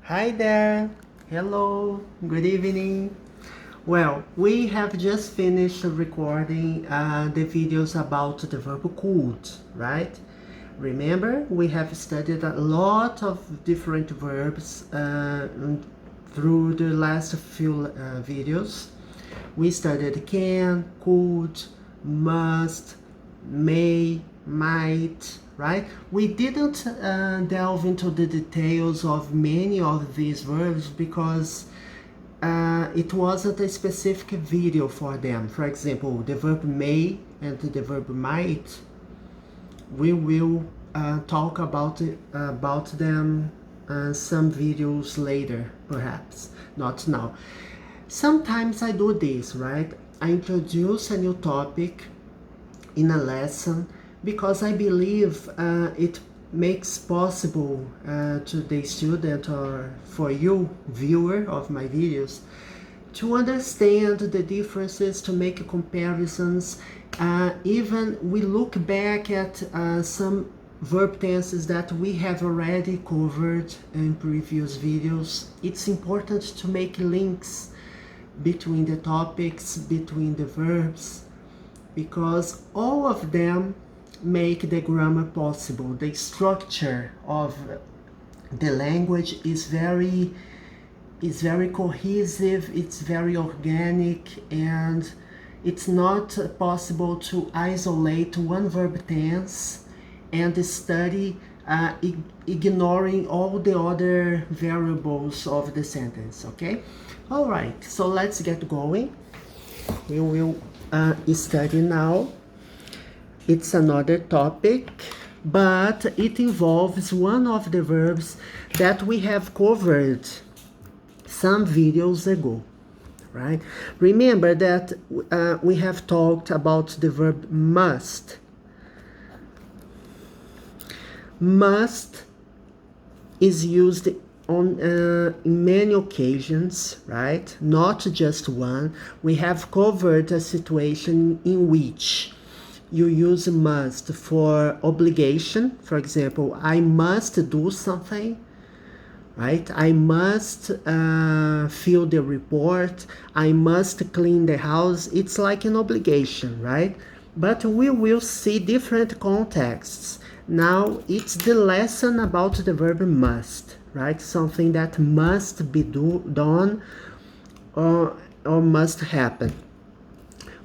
Hi there. Hello. Good evening. Well, we have just finished recording the videos about the verb could, right? Remember, we have studied a lot of different verbs through the last few videos. We studied can, could, must, may, might, right? We didn't delve into the details of many of these verbs because it wasn't a specific video for them. For example, the verb may and the verb might, we will talk about them some videos later, perhaps, not now. Sometimes I do this, right? I introduce a new topic in a lesson because I believe it makes possible to the student or for you, viewer of my videos, to understand the differences, to make comparisons. Even we look back at some verb tenses that we have already covered in previous videos. It's important to make links between the topics, between the verbs, because all of them make the grammar possible. The structure of the language is very cohesive, it's very organic, and it's not possible to isolate one verb tense and study ignoring all the other variables of the sentence, okay? All right, so let's get going. We will study now. It's another topic, but it involves one of the verbs that we have covered some videos ago, right? Remember that we have talked about the verb must. Must is used on many occasions, right? Not just one. We have covered a situation in which you use must for obligation. For example, I must do something, right? I must fill the report. I must clean the house. It's like an obligation, right? But we will see different contexts. Now it's the lesson about the verb must, right? Something that must be done or must happen.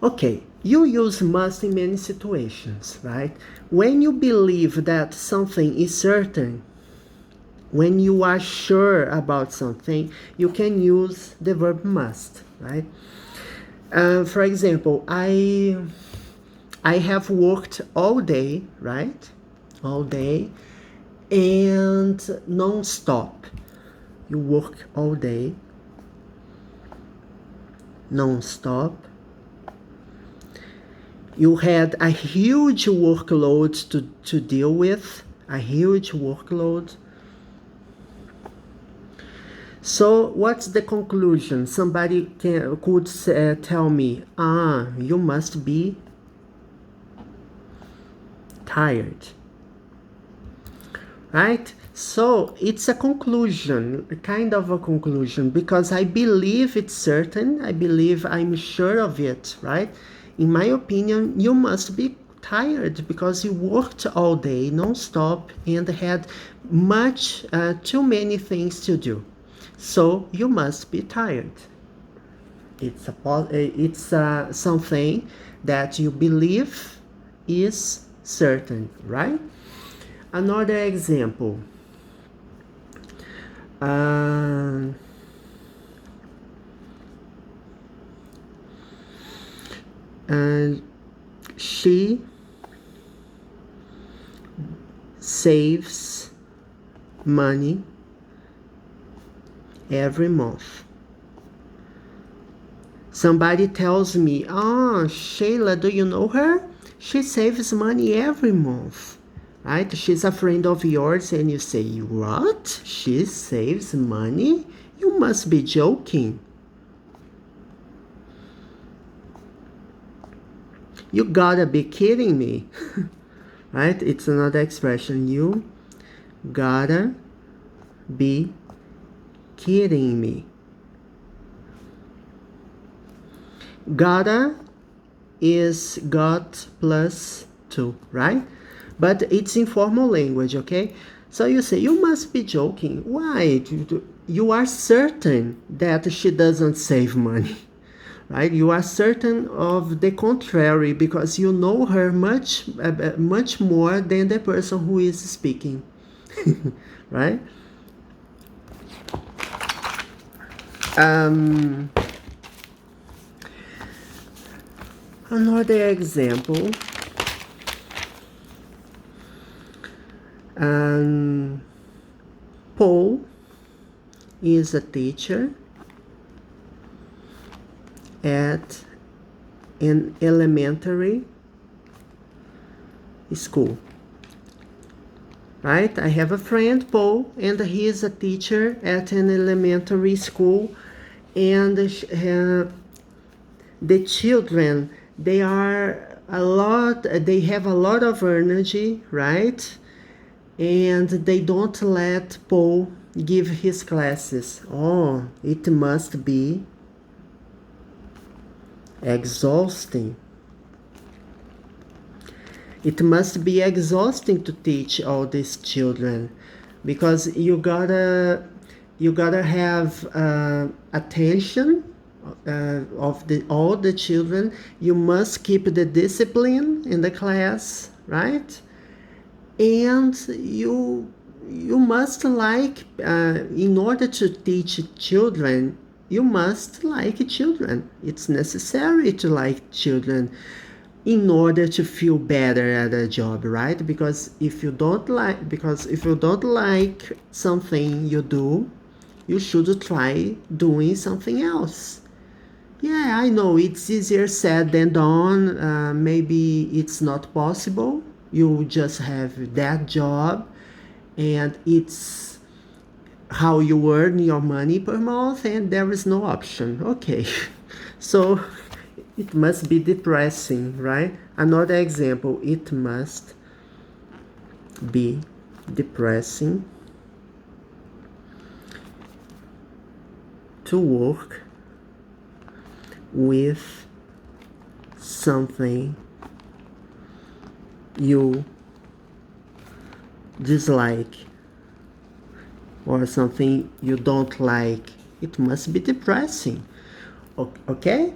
Okay, you use must in many situations, right? When you believe that something is certain, when you are sure about something, you can use the verb must, right? For example, I have worked all day, right? All day and non-stop. You work all day non-stop. You had a huge workload to deal with, a huge workload. So what's the conclusion? Somebody could tell me, you must be tired, right? So it's a conclusion, kind of a conclusion, because I believe it's certain, I believe I'm sure of it, right? In my opinion, you must be tired because you worked all day non-stop and had too many things to do. So you must be tired. It's something that you believe is certain, right? Another example. She saves money every month. Somebody tells me, Sheila, do you know her? She saves money every month, right? She's a friend of yours, and you say, what? She saves money? You must be joking. You gotta be kidding me, right? It's another expression. You gotta be kidding me? Gotta is got plus to, right? But it's informal language, okay? So you say, you must be joking. Why? You are certain that she doesn't save money, right? You are certain of the contrary because you know her much more than the person who is speaking, right? Another example. Paul is a teacher at an elementary school. Right? I have a friend, Paul, and he is a teacher at an elementary school, and the children, they have a lot of energy, right? And they don't let Paul give his classes. Oh, it must be exhausting. It must be exhausting to teach all these children, because you gotta have attention of all the children. You must keep the discipline in the class, right? And you must like, in order to teach children, you must like children. It's necessary to like children in order to feel better at a job, right? Because if you don't like something you do, you should try doing something else. Yeah, I know it's easier said than done. Maybe it's not possible. You just have that job, and it's how you earn your money per month, and there is no option. Okay, so it must be depressing, right? Another example, it must be depressing to work with something you dislike or something you don't like. It must be depressing. Okay?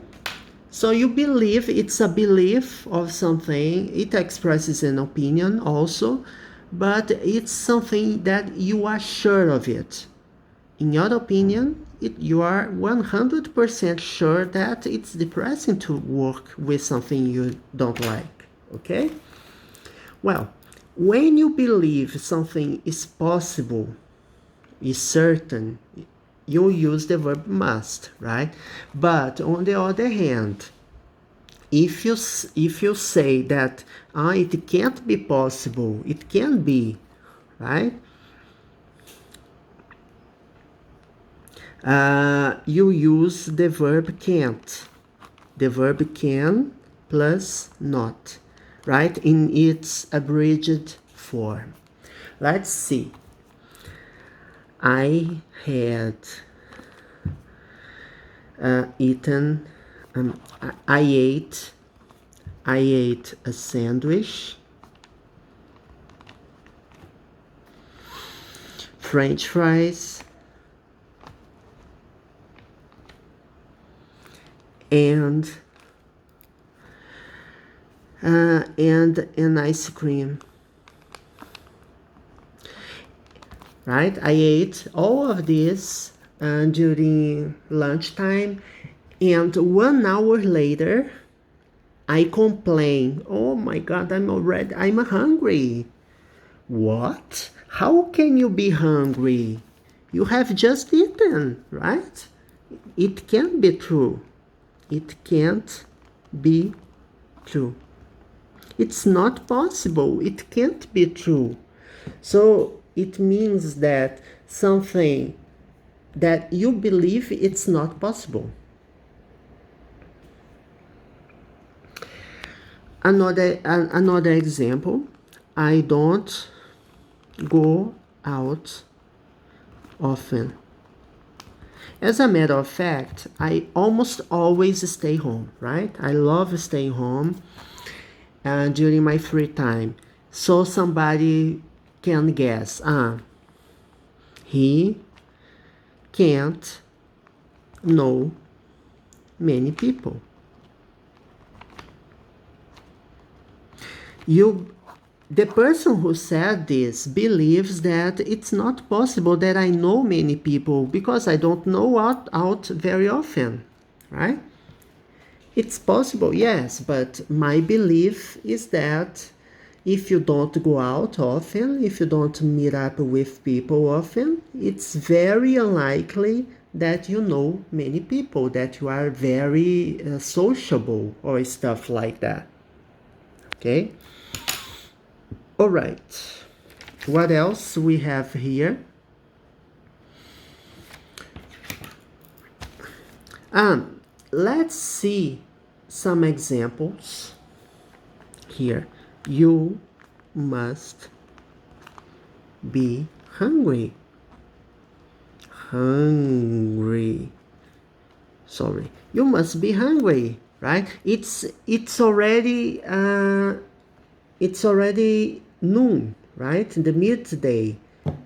So you believe, it's a belief of something. It expresses an opinion also, but it's something that you are sure of it. In your opinion, you are 100% sure that it's depressing to work with something you don't like. Okay? Well, when you believe something is possible, is certain, you use the verb must, right? But on the other hand, if you say that it can't be possible, it can be, right? You use the verb can't. The verb can plus not, right? In its abridged form. Let's see. I had eaten. I ate a sandwich, French fries, and an ice cream. Right? I ate all of this during lunchtime, and 1 hour later, I complain. Oh my God, I'm hungry. What? How can you be hungry? You have just eaten, right? It can't be true. It can't be true. It's not possible. It can't be true. So it means that something that you believe it's not possible. Another example, I don't go out often. As a matter of fact, I almost always stay home, right? I love staying home during my free time. So somebody can guess, he can't know many people. The person who said this believes that it's not possible that I know many people because I don't know out very often, right? It's possible, yes, but my belief is that if you don't go out often, if you don't meet up with people often, it's very unlikely that you know many people, that you are very sociable or stuff like that. Okay? All right. What else we have here? Let's see some examples here. You must be hungry. Sorry. You must be hungry, right? It's already noon, right? In the midday.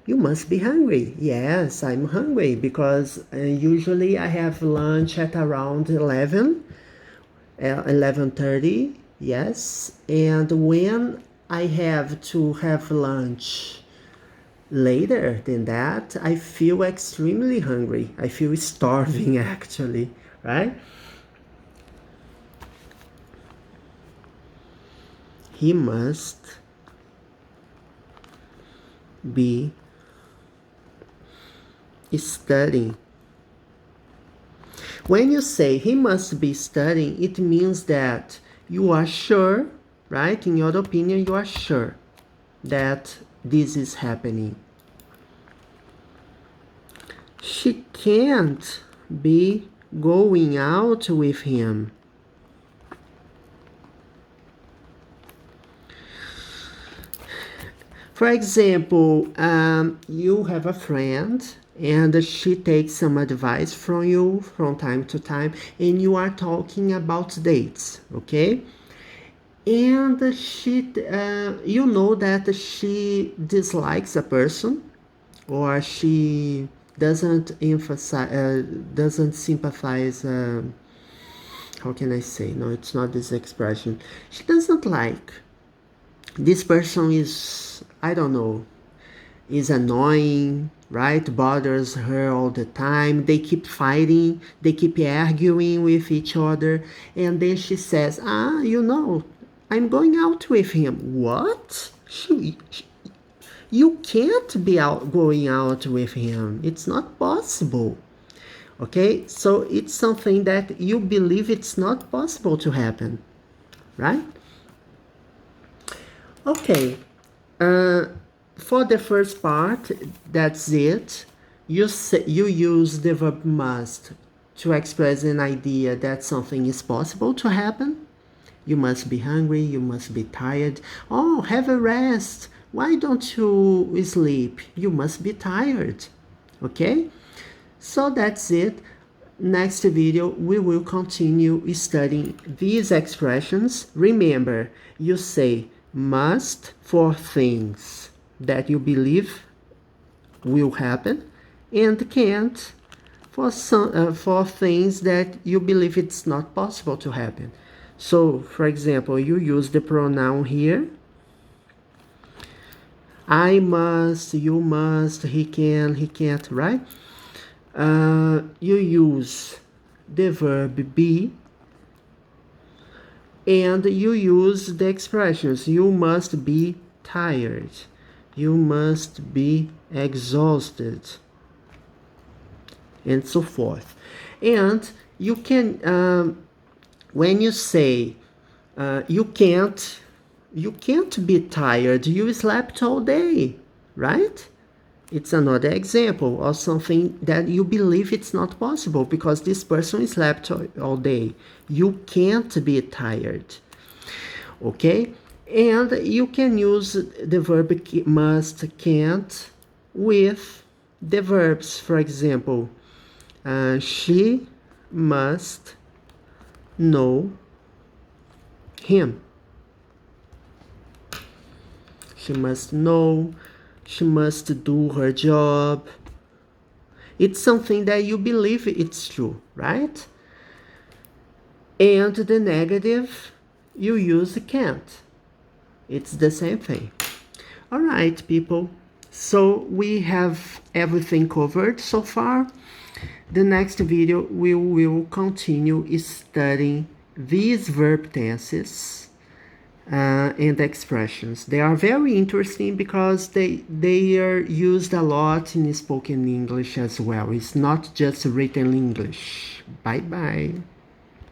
You must be hungry. Yes, I'm hungry because usually I have lunch at around 11:30. Yes, and when I have to have lunch later than that, I feel extremely hungry. I feel starving actually, right? He must be studying. When you say he must be studying, it means that you are sure, right? In your opinion, you are sure that this is happening. She can't be going out with him. For example, you have a friend and she takes some advice from you from time to time and you are talking about dates, okay? And she, you know that she dislikes a person or she doesn't emphasize, doesn't sympathize, how can I say? No, it's not this expression. She doesn't like. This person is, I don't know, is annoying, right? Bothers her all the time. They keep fighting, they keep arguing with each other. And then she says, you know, I'm going out with him. What? You can't be going out with him. It's not possible. Okay? So it's something that you believe it's not possible to happen, right? Okay, for the first part, that's it. You use the verb must to express an idea that something is possible to happen. You must be hungry, you must be tired. Oh, have a rest. Why don't you sleep? You must be tired. Okay? So that's it. Next video, we will continue studying these expressions. Remember, you say must for things that you believe will happen, and can't for things that you believe it's not possible to happen. So, for example, you use the pronoun here. I must, you must, he can, he can't, right? You use the verb be, and you use the expressions you must be tired, you must be exhausted, and so forth. And you can, when you say you can't be tired, you slept all day, right? It's another example of something that you believe it's not possible because this person slept all day. You can't be tired. Okay? And you can use the verb must, can't with the verbs. For example, She must know him. She must know. She must do her job. It's something that you believe it's true, right? And the negative, you use can't. It's the same thing. All right, people. So we have everything covered so far. The next video we will continue studying these verb tenses and expressions. They are very interesting because they are used a lot in spoken English as well. It's not just written English. Bye bye.